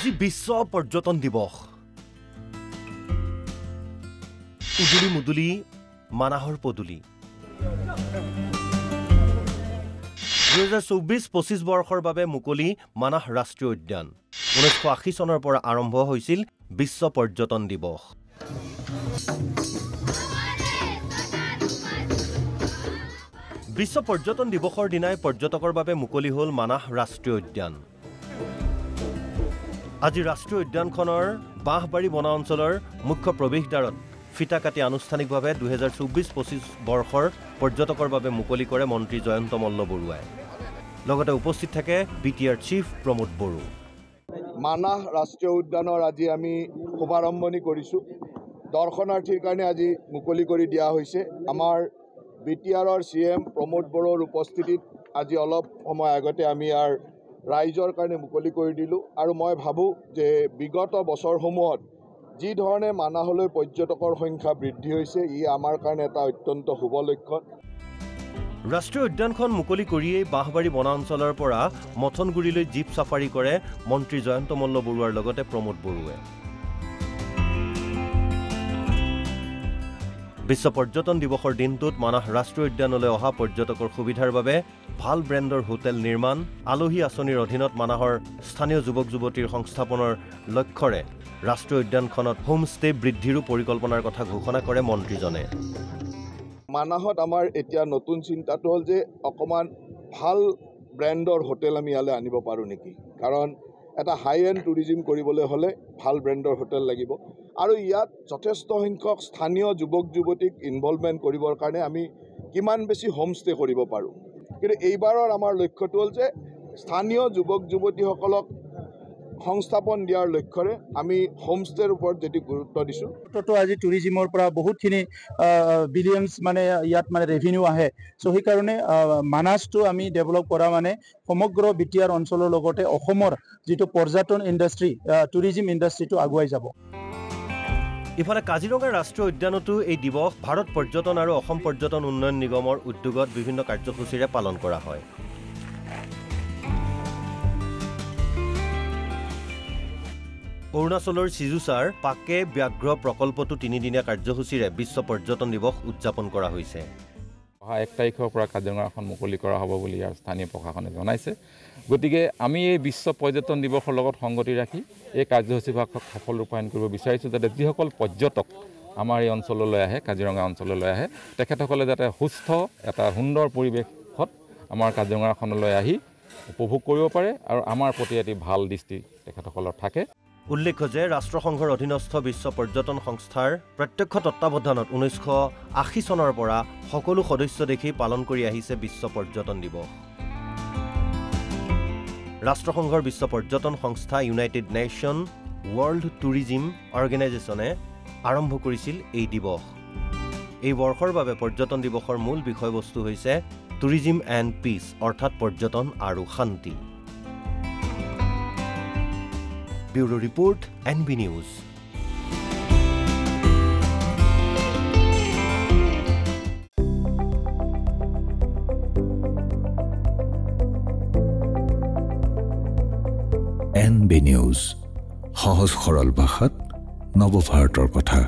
আজি বিশ্ব পৰ্যটন দিৱস উদুলি মুদুলি মানাহৰ পদুলি 2024-25 বৰ্ষৰ বাবে মুকলি মানাহ ৰাষ্ট্ৰীয় উদ্যান 1980 চনৰ পৰা আৰম্ভ হৈছিল বিশ্ব পৰ্যটন দিৱস বিশ্ব পৰ্যটন দিৱসৰ দিনাই পৰ্যটকৰ বাবে মুকলি হ'ল মানাহ ৰাষ্ট্ৰীয় উদ্যান আজি ৰাষ্ট্ৰীয় উদ্যানখনৰ বাঁহবাৰী বনাঞ্চলৰ মুখ্য প্ৰৱেশদ্বাৰত ফিটা কাটি আনুষ্ঠানিকভাৱে 2024-25 বৰ্ষৰ পৰ্যটকৰ বাবে মুকলি কৰে মন্ত্ৰী জয়ন্ত মল্ল বৰুৱাই লগতে উপস্থিত থাকে বিটিআৰ চিফ প্ৰমোদ বড়ো মানাহ ৰাষ্ট্ৰীয় উদ্যানৰ আজি আমি শুভাৰম্ভণি কৰিছোঁ দৰ্শনাৰ্থীৰ কাৰণে আজি মুকলি কৰি দিয়া হৈছে আমাৰ বিটিআৰৰ সিএম প্ৰমোদ বড়োৰ উপস্থিতিত আজি অলপ সময় আগতে আমি ইয়াৰ ৰাইজৰ কাৰণে মুকলি কৰি দিলোঁ আৰু মই ভাবোঁ যে বিগত বছৰসমূহত যি ধৰণে মানাহলৈ পৰ্যটকৰ সংখ্যা বৃদ্ধি হৈছে ই আমাৰ কাৰণে এটা অত্যন্ত শুভ লক্ষণ ৰাষ্ট্ৰীয় উদ্যানখন মুকলি কৰিয়েই বাঁহবাৰী বনাঞ্চলৰ পৰা মথনগুৰিলৈ জীপ সাফাৰী কৰে মন্ত্ৰী জয়ন্ত মল্ল বৰুৱাৰ লগতে প্ৰমোদ বড়োৱে বিশ্ব পৰ্যটন দিৱসৰ দিনটোত মানাহ ৰাষ্ট্ৰীয় উদ্যানলৈ অহা পৰ্যটকৰ সুবিধাৰ বাবে ভাল ব্ৰেণ্ডৰ হোটেল নিৰ্মাণ আলহী আঁচনিৰ অধীনত মানাহৰ স্থানীয় যুৱক যুৱতীৰ সংস্থাপনৰ লক্ষ্যৰে ৰাষ্ট্ৰীয় উদ্যানখনত হোমষ্টে বৃদ্ধিৰো পৰিকল্পনাৰ কথা ঘোষণা কৰে মন্ত্ৰীজনে মানাহত আমাৰ এতিয়া নতুন চিন্তাটো হ'ল যে অকমান ভাল ব্ৰেণ্ডৰ হোটেল আমি ইয়ালৈ আনিব পাৰোঁ নেকি কাৰণ এটা হাই এণ্ড টুৰিজিম কৰিবলৈ হ'লে ভাল ব্ৰেণ্ডৰ হোটেল লাগিব আৰু ইয়াত যথেষ্ট সংখ্যক স্থানীয় যুৱক যুৱতীক ইনভলভমেণ্ট কৰিবৰ কাৰণে আমি কিমান বেছি হোমষ্টে কৰিব পাৰোঁ কিন্তু এইবাৰৰ আমাৰ লক্ষ্যটো হ'ল যে স্থানীয় যুৱক যুৱতীসকলক সংস্থাপন দিয়াৰ লক্ষ্যৰে আমি হোমষ্টেৰ ওপৰত যেটি গুৰুত্ব দিছোঁ তো আজি টুৰিজিমৰ পৰা বহুতখিনি বিলিয়নছ মানে ইয়াত মানে ৰেভিনিউ আহে চ' সেইকাৰণে মানাছটো আমি ডেভেলপ কৰা মানে সমগ্ৰ বিটিআৰ অঞ্চলৰ লগতে অসমৰ যিটো পৰ্যটন ইণ্ডাষ্ট্ৰী টুৰিজিম ইণ্ডাষ্ট্ৰীটো আগুৱাই যাব ইফালে কাজিৰঙা ৰাষ্ট্ৰীয় উদ্যানতো এই দিৱস ভাৰত পৰ্যটন আৰু অসম পৰ্যটন উন্নয়ন নিগমৰ উদ্যোগত বিভিন্ন কাৰ্যসূচীৰে পালন কৰা হয় অৰুণাচলৰ সিজুচাৰ পাকে ব্যাঘ্ৰ প্ৰকল্পটো তিনিদিনীয়া কাৰ্যসূচীৰে বিশ্ব পৰ্যটন দিৱস উদযাপন কৰা হৈছে অহা 1 তাৰিখৰ পৰা কাজিৰঙাখন মুকলি কৰা হ'ব বুলি ইয়াৰ স্থানীয় প্ৰশাসনে জনাইছে গতিকে আমি এই বিশ্ব পৰ্যটন দিৱসৰ লগত সংগতি ৰাখি এই কাৰ্যসূচীভাগ সফল ৰূপায়ণ কৰিব বিচাৰিছোঁ যাতে যিসকল পৰ্যটক আমাৰ এই অঞ্চললৈ আহে কাজিৰঙা অঞ্চললৈ আহে তেখেতসকলে যাতে সুস্থ এটা সুন্দৰ পৰিৱেশত আমাৰ কাজিৰঙাখনলৈ আহি উপভোগ কৰিব পাৰে আৰু আমাৰ প্ৰতি এটি ভাল দৃষ্টি তেখেতসকলৰ থাকে উল্লেখ্য যে ৰাষ্ট্ৰসংঘৰ অধীনস্থ বিশ্ব পৰ্যটন সংস্থাৰ প্ৰত্যক্ষ তত্ত্বাৱধানত 1980 চনৰ পৰা সকলো সদস্য দেশে পালন কৰি আহিছে বিশ্ব পৰ্যটন দিৱস ৰাষ্ট্ৰসংঘৰ বিশ্ব পৰ্যটন সংস্থা ইউনাইটেড নেশ্যন ৱৰ্ল্ড টুৰিজিম অৰ্গেনাইজেশ্যনে আৰম্ভ কৰিছিল এই দিৱস এই বৰ্ষৰ বাবে পৰ্যটন দিৱসৰ মূল বিষয়বস্তু হৈছে টুৰিজিম এণ্ড পিচ অৰ্থাৎ পৰ্যটন আৰু শান্তি Bureau Report, NB News. NB News, সহজ সৰল ভাষাত নৱভাৰতৰ কথা